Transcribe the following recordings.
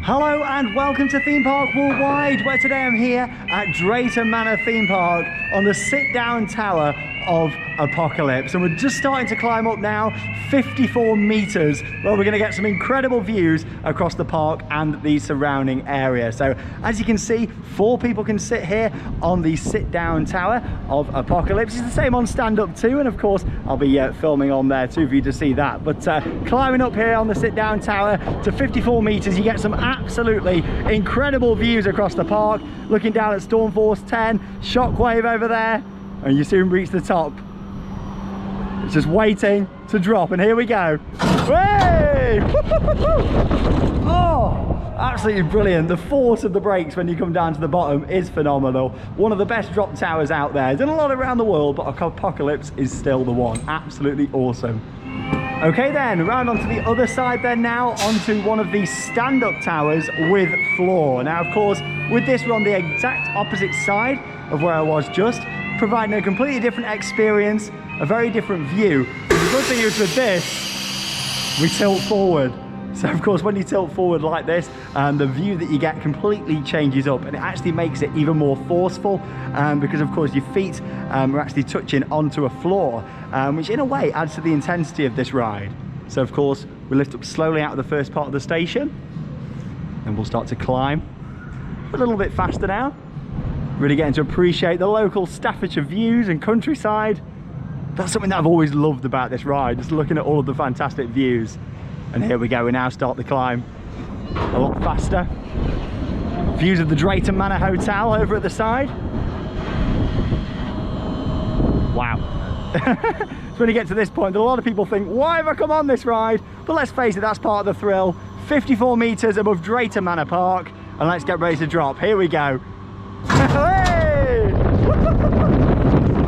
Hello and welcome to Theme Park Worldwide, where today I'm here at Drayton Manor Theme Park on the sit-down tower of Apocalypse, and we're just starting to climb up now, 54 meters, where we're going to get some incredible views across the park and the surrounding area. So as you can see, 4 people can sit here on the sit-down tower of Apocalypse. It's the same on stand-up too, and of course I'll be filming on there too for you to see that. But climbing up here on the sit-down tower to 54 meters, you get some absolutely incredible views across the park, looking down at Storm Force 10, Shockwave over there, and you soon reach the top. It's just waiting to drop, and here we go. Hey! Oh, absolutely brilliant. The force of the brakes when you come down to the bottom is phenomenal. One of the best drop towers out there. Done a lot around the world, but Apocalypse is still the one. Absolutely awesome. Okay then, around onto the other side then now, onto one of these stand-up towers with floor. Now of course, with this we're on the exact opposite side of where I was just, providing a completely different experience, a very different view. The good thing is with this, we tilt forward. So of course when you tilt forward like this, the view that you get completely changes up, and it actually makes it even more forceful because of course your feet are actually touching onto a floor, which in a way adds to the intensity of this ride. So of course we lift up slowly out of the first part of the station, and we'll start to climb a little bit faster now. Really getting to appreciate the local Staffordshire views and countryside. That's something that I've always loved about this ride, just looking at all of the fantastic views. And here we go, we now start the climb a lot faster. Views of the Drayton Manor Hotel over at the side. Wow. So when you get to this point, a lot of people think, why have I come on this ride? But let's face it, that's part of the thrill. 54 meters above Drayton Manor Park, and let's get ready to drop. Here we go. Hey!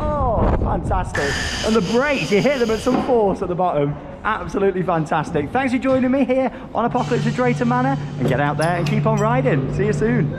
Oh, fantastic. And the brakes, you hit them at some force at the bottom. Absolutely fantastic. Thanks for joining me here on Apocalypse at Drayton Manor, and get out there and keep on riding. See you soon.